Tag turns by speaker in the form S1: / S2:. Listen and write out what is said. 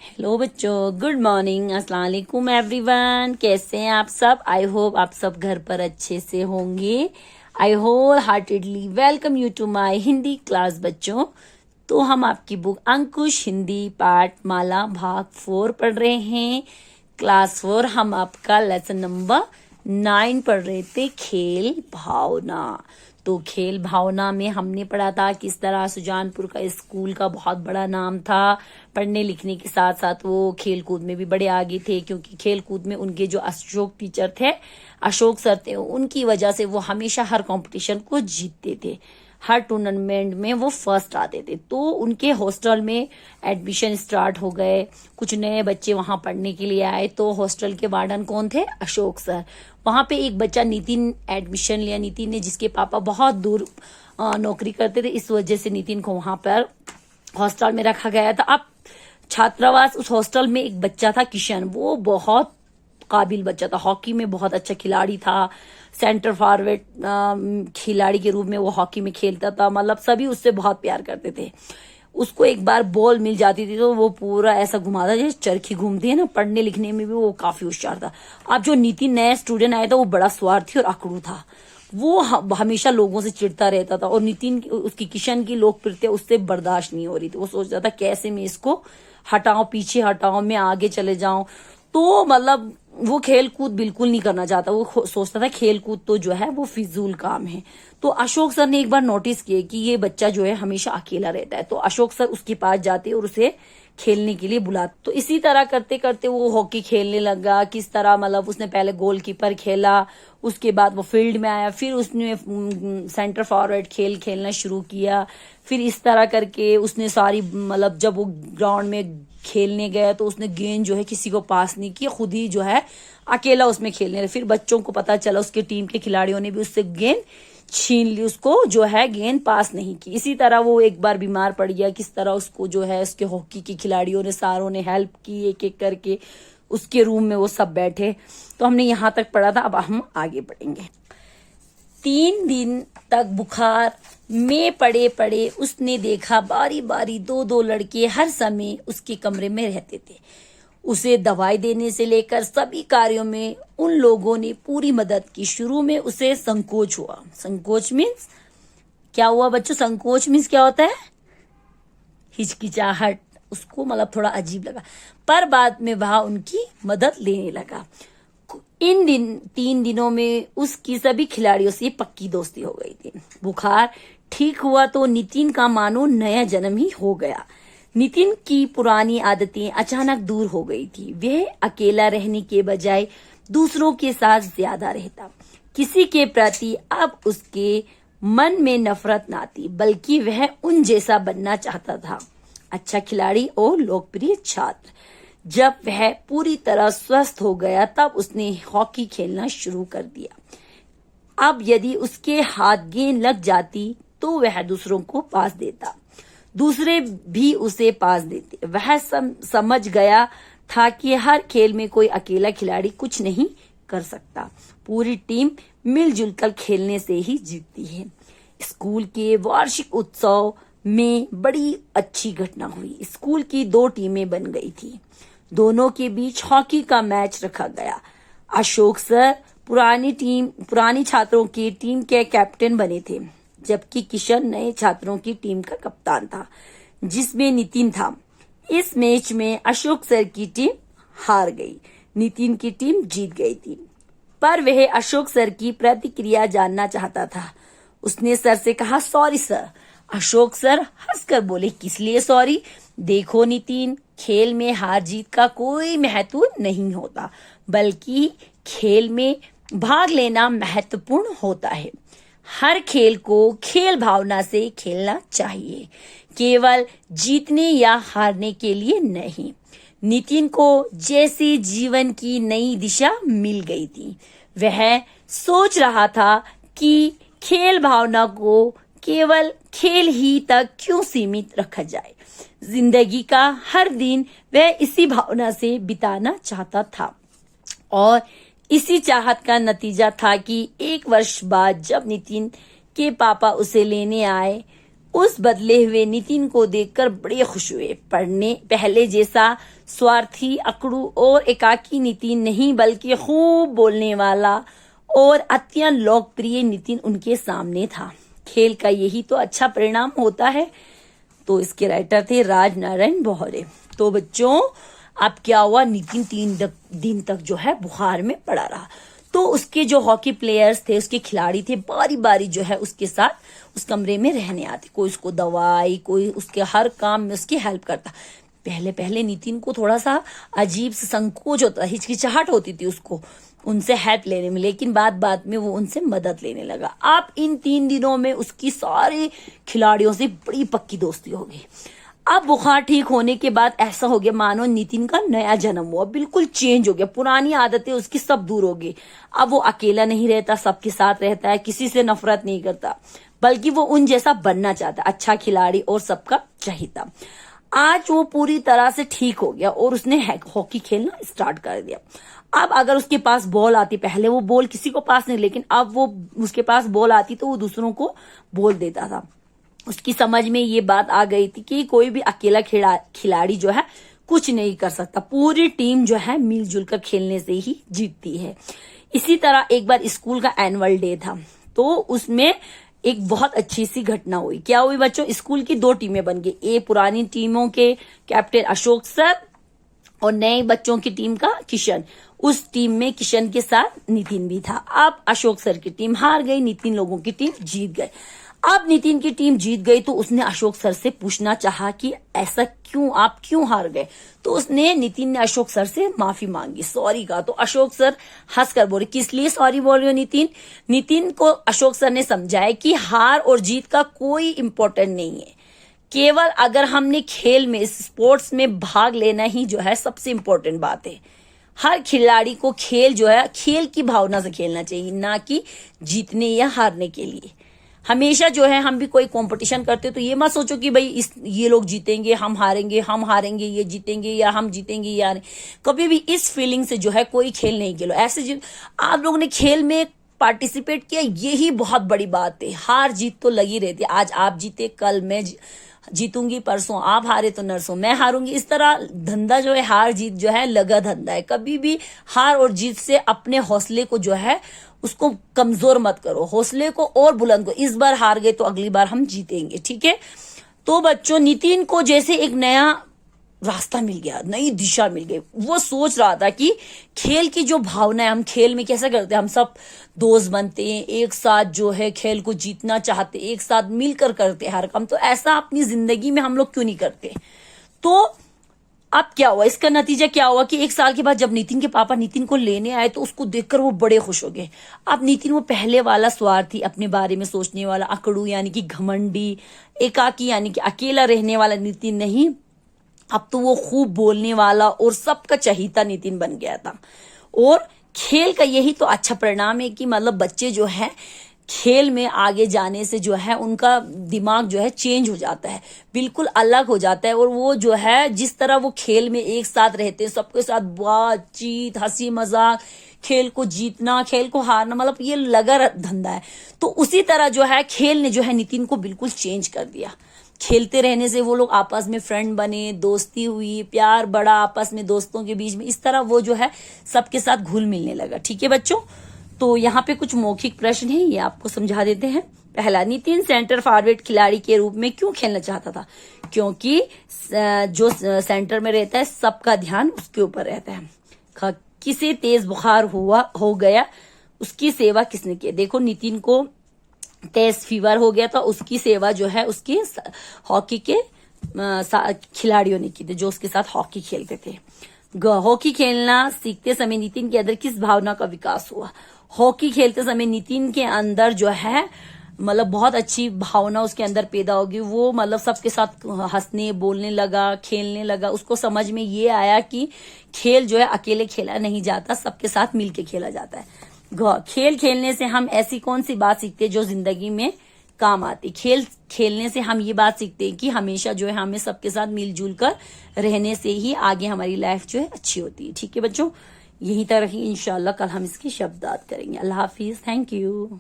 S1: Hello बच्चों, good morning, अस्सलाम वालेकुम एवरीवन। कैसे हैं आप सब? आई होप आप सब घर पर अच्छे से होंगे। I wholeheartedly welcome you to my Hindi class. बच्चों, तो हम आपकी बुक अंकुश हिंदी पाठमाला भाग 4 पढ़ रहे हैं। क्लास 4 हम आपका लेसन नंबर 9 पढ़ रहे थे, खेल भावना। तो खेल भावना में हमने पढ़ा था किस तरह सुजानपुर का स्कूल का बहुत बड़ा नाम था। पढ़ने लिखने के साथ साथ वो खेल कूद में भी बड़े आगे थे, क्योंकि खेल कूद में उनके जो अशोक टीचर थे, अशोक सर थे, उनकी वजह से वो हमेशा हर कंपटीशन को जीतते थे। हर टूर्नामेंट में वो फर्स्ट आते थे। तो उनके हॉस्टल में एडमिशन स्टार्ट हो गए, कुछ नए बच्चे वहां पढ़ने के लिए आए। तो हॉस्टल के वार्डन कौन थे? अशोक सर। वहां पे एक बच्चा नितिन एडमिशन लिया। नितिन ने, जिसके पापा बहुत दूर नौकरी करते थे, इस वजह से नितिन को वहां पर हॉस्टल में रखा गया था। अब छात्रावास, उस हॉस्टल में एक बच्चा था किशन, वो बहुत काबिल बच्चा था, हॉकी में बहुत अच्छा खिलाड़ी था, सेंटर फॉरवर्ड खिलाड़ी के रूप में वो हॉकी में खेलता था। मतलब सभी उससे बहुत प्यार करते थे। उसको एक बार बॉल मिल जाती थी तो वो पूरा ऐसा घुमाता जैसे चरखी घूमती है ना। पढ़ने लिखने में भी वो काफी होशियार था। अब जो नितिन नया स्टूडेंट आया था, वो बड़ा स्वार्थी और अकड़ू था। वो हमेशा लोगों से चिढ़ता रहता था, और नितिन उसकी किशन की लोकप्रियता उससे बर्दाश्त नहीं हो रही थी। वो सोचता था कैसे मैं इसको हटाऊं, पीछे हटाऊं, मैं आगे चले जाऊं। तो मतलब वो खेल कूद बिल्कुल नहीं करना चाहता। वो सोचता था खेल कूद तो जो है वो फिजूल काम है। तो अशोक सर ने एक बार नोटिस किया कि ये बच्चा जो है हमेशा अकेला रहता है। तो अशोक सर उसके पास जाते और उसे खेलने के लिए बुलाते। तो इसी तरह करते करते वो हॉकी खेलने लगा। किस तरह, मतलब उसने पहले गोलकीपर खेला, उसके बाद वो फील्ड में आया, फिर उसने सेंटर फॉरवर्ड खेलना शुरू किया। फिर इस तरह करके उसने सारी, मतलब जब वो ग्राउंड में खेलने गया तो उसने गेंद जो है किसी को पास नहीं किया, खुद ही जो है अकेला उसमें खेलने लगा। फिर बच्चों को पता चला, उसके टीम के खिलाड़ियों ने भी उससे गेंद छीन ली, उसको जो है गेंद पास नहीं की। इसी तरह वो एक बार बीमार पड़ गया। किस तरह उसको जो है उसके हॉकी के खिलाड़ियों ने, सारों ने हेल्प की एक एक करके। उसके रूम में वो सब बैठे। तो हमने यहां तक पढ़ा था, अब हम आगे बढ़ेंगे। 3 दिन तक बुखार में पड़े पड़े उसने देखा बारी बारी 2-2 लड़के हर समय उसके कमरे में रहते थे। उसे दवाई देने से लेकर सभी कार्यों में उन लोगों ने पूरी मदद की। शुरू में उसे संकोच हुआ। संकोच मीन्स क्या हुआ बच्चों? संकोच मीन्स क्या होता है? हिचकिचाहट। उसको मतलब थोड़ा अजीब लगा, पर बाद में वह उनकी मदद लेने लगा। इन 3 दिनों में उसकी सभी खिलाड़ियों से पक्की दोस्ती हो गई थी। बुखार ठीक हुआ तो नितिन का मानो नया जन्म ही हो गया। नितिन की पुरानी आदतें अचानक दूर हो गई थी। वह अकेला रहने के बजाय दूसरों के साथ ज्यादा रहता। किसी के प्रति अब उसके मन में नफरत ना थी, बल्कि वह उन जैसा बनना चाहता था, अच्छा खिलाड़ी और लोकप्रिय छात्र। जब वह पूरी तरह स्वस्थ हो गया, तब उसने हॉकी खेलना शुरू कर दिया। अब यदि उसके हाथ गेंद लग जाती तो वह दूसरों को पास देता, दूसरे भी उसे पास देते। वह समझ गया था कि हर खेल में कोई अकेला खिलाड़ी कुछ नहीं कर सकता, पूरी टीम मिलजुल कर खेलने से ही जीतती है। स्कूल के वार्षिक उत्सव में बड़ी अच्छी घटना हुई। स्कूल की 2 टीमें बन गई थी। दोनों के बीच हॉकी का मैच रखा गया। अशोक सर पुरानी छात्रों की टीम के कैप्टन बने थे, जबकि किशन नए छात्रों की टीम का कप्तान था, जिसमें नितिन था। इस मैच में अशोक सर की टीम हार गई, नितिन की टीम जीत गई थी। पर वह अशोक सर की प्रतिक्रिया जानना चाहता था। उसने सर से कहा, सॉरी सर। अशोक सर हंसकर बोले, किस लिए सॉरी? देखो नितिन, खेल में हार जीत का कोई महत्व नहीं होता, बल्कि खेल में भाग लेना महत्वपूर्ण होता है। हर खेल को खेल भावना से खेलना चाहिए, केवल जीतने या हारने के लिए नहीं। नितिन को जैसे जीवन की नई दिशा मिल गई थी, वह सोच रहा था कि खेल भावना को केवल खेल ही तक क्यों सीमित रखा जाए। जिंदगी का हर दिन वह इसी भावना से बिताना चाहता था, और इसी चाहत का नतीजा था कि 1 वर्ष बाद जब नितिन के पापा उसे लेने आए, उस बदले हुए नितिन को देखकर बड़े खुश हुए। पहले जैसा स्वार्थी, अकड़ू और एकाकी नितिन नहीं बल्कि खूब बोलने वाला और अत्यंत लोकप्रिय नितिन उनके सामने था। खेल का यही तो अच्छा परिणाम होता है। तो इसके राइटर थे राज नारायण बोहरे। तो बच्चों अब क्या हुआ, नितिन 3 दिन तक जो है बुखार में पड़ा रहा। तो उसके जो हॉकी प्लेयर्स थे, उसके खिलाड़ी थे, बारी बारी जो है उसके साथ उस कमरे में रहने आते। कोई उसको दवाई, कोई उसके हर काम में उसकी हेल्प करता। पहले पहले नितिन को थोड़ा सा अजीब सा संकोच होता, हिचकिचाहट होती थी उसको उनसे हेल्प लेने में, लेकिन बाद में वो उनसे मदद लेने लगा। अब इन 3 दिनों में उसकी सारे खिलाड़ियों से बड़ी पक्की दोस्ती हो गई। अब बुखार ठीक होने के बाद ऐसा हो गया मानो नितिन का नया जन्म हुआ, बिल्कुल चेंज हो गया। पुरानी आदतें उसकी सब दूर हो गई। अब वो अकेला नहीं रहता, सबके साथ रहता है, किसी से नफरत नहीं करता, बल्कि वो उन जैसा बनना चाहता, अच्छा खिलाड़ी और सबका चहीता। आज वो पूरी तरह से ठीक हो गया और उसने हॉकी खेलना स्टार्ट कर दिया। अब अगर उसके पास बॉल आती, पहले वो बॉल किसी को पास नहीं, लेकिन अब वो उसके पास बॉल आती तो वो दूसरों को बॉल देता था। उसकी समझ में ये बात आ गई थी कि कोई भी अकेला खिलाड़ी जो है कुछ नहीं कर सकता, पूरी टीम जो है मिलजुल कर खेलने से ही जीतती है। इसी तरह एक बार स्कूल का एनुअल डे था, तो उसमें एक बहुत अच्छी सी घटना हुई। क्या हुई बच्चों, स्कूल की 2 टीमें बन गई। एक पुरानी टीमों के कैप्टन अशोक सर और नए बच्चों की टीम का किशन। उस टीम में किशन के साथ नितिन भी था। अब अशोक सर की टीम हार गई, नितिन लोगों की टीम जीत गई। अब नितिन की टीम जीत गई तो उसने अशोक सर से पूछना चाहा कि ऐसा क्यों, आप क्यों हार गए। तो नितिन ने अशोक सर से माफी मांगी, सॉरी कहा। तो अशोक सर हंसकर बोले, किस लिए सॉरी बोल रहे हो नितिन। नितिन को अशोक सर ने समझाया कि हार और जीत का कोई इम्पोर्टेंट नहीं है, केवल अगर हमने खेल में, स्पोर्ट्स में भाग लेना ही जो है सबसे इम्पोर्टेंट बात है। हर खिलाड़ी को खेल जो है खेल की भावना से खेलना चाहिए, ना कि जीतने या हारने के लिए। हमेशा जो है हम भी कोई कंपटीशन करते तो ये मत सोचो कि भाई ये लोग जीतेंगे, हम हारेंगे, ये जीतेंगे या हम जीतेंगे या नहीं। कभी भी इस फीलिंग से जो है कोई खेल नहीं खेलो। ऐसे आप लोगों ने खेल में पार्टिसिपेट किया, यही बहुत बड़ी बात है। हार जीत तो लगी रहती है, आज आप जीते कल मैं जीतूंगी, परसों आप हारे तो नरसों मैं हारूंगी। इस तरह धंधा जो है, हार जीत जो है लगा धंधा है। कभी भी हार और जीत से अपने हौसले को जो है उसको कमजोर मत करो, हौसले को और बुलंद करो। इस बार हार गए तो अगली बार हम जीतेंगे, ठीक है। तो बच्चों नितिन को जैसे एक नया रास्ता मिल गया, नई दिशा मिल गई। वो सोच रहा था कि खेल की जो भावना है, हम खेल में कैसे करते हैं, हम सब दोस्त बनते हैं, एक साथ जो है खेल को जीतना चाहते, एक साथ मिलकर करते हर काम। तो ऐसा अपनी जिंदगी में हम लोग क्यों नहीं करते। तो अब क्या हुआ, इसका नतीजा क्या हुआ कि 1 साल के बाद जब नितिन के पापा नितिन को लेने आए तो उसको देखकर वो बड़े खुश हो गए। अब नितिन वो पहले वाला स्वार्थी, अपने बारे में सोचने वाला, अकड़ू यानी कि घमंडी, एकाकी यानी कि अकेला रहने वाला नितिन नहीं, अब तो वो खूब बोलने वाला और सबका चहीता नितिन बन गया था। और खेल का यही तो अच्छा परिणाम है कि मतलब बच्चे जो है खेल में आगे जाने से जो है उनका दिमाग जो है चेंज हो जाता है, बिल्कुल अलग हो जाता है। और वो जो है जिस तरह वो खेल में एक साथ रहते हैं, सबके साथ बातचीत, हंसी मजाक, खेल को जीतना, खेल को हारना, मतलब ये लगा धंधा है। तो उसी तरह जो है खेल ने जो है नितिन को बिल्कुल चेंज कर दिया। खेलते रहने से वो लोग आपस में फ्रेंड बने, दोस्ती हुई, प्यार बढ़ा आपस में दोस्तों के बीच में। इस तरह वो जो है सबके साथ घुल मिलने लगा, ठीक है बच्चों। तो यहाँ पे कुछ मौखिक प्रश्न है, ये आपको समझा देते हैं। पहला, नितिन सेंटर फॉरवर्ड खिलाड़ी के रूप में क्यों खेलना चाहता था। क्योंकि जो सेंटर में रहता है सबका ध्यान उसके ऊपर रहता है। किसे तेज बुखार हो गया, उसकी सेवा किसने की। देखो नितिन को तेज फीवर हो गया था, उसकी सेवा जो है उसके हॉकी के खिलाड़ियों ने की थी, जो उसके साथ हॉकी खेलते थे। हॉकी खेलना सीखते समय नितिन के अंदर किस भावना का विकास हुआ। हॉकी खेलते समय नितिन के अंदर जो है मतलब बहुत अच्छी भावना उसके अंदर पैदा होगी। वो मतलब सबके साथ हंसने बोलने लगा, खेलने लगा। उसको समझ में ये आया कि खेल जो है अकेले खेला नहीं जाता, सबके साथ मिलके खेला जाता है। खेल खेलने से हम ऐसी कौन सी बात सीखते हैं जो जिंदगी में काम आती। खेल खेलने से हम ये बात सीखते हैं कि हमेशा जो है हमें सबके साथ मिलजुल कर रहने से ही आगे हमारी लाइफ जो है अच्छी होती है, ठीक है बच्चों। यही तरह ही इंशाल्लाह कल हम इसकी शब्दात करेंगे। अल्लाह हाफिज, थैंक यू।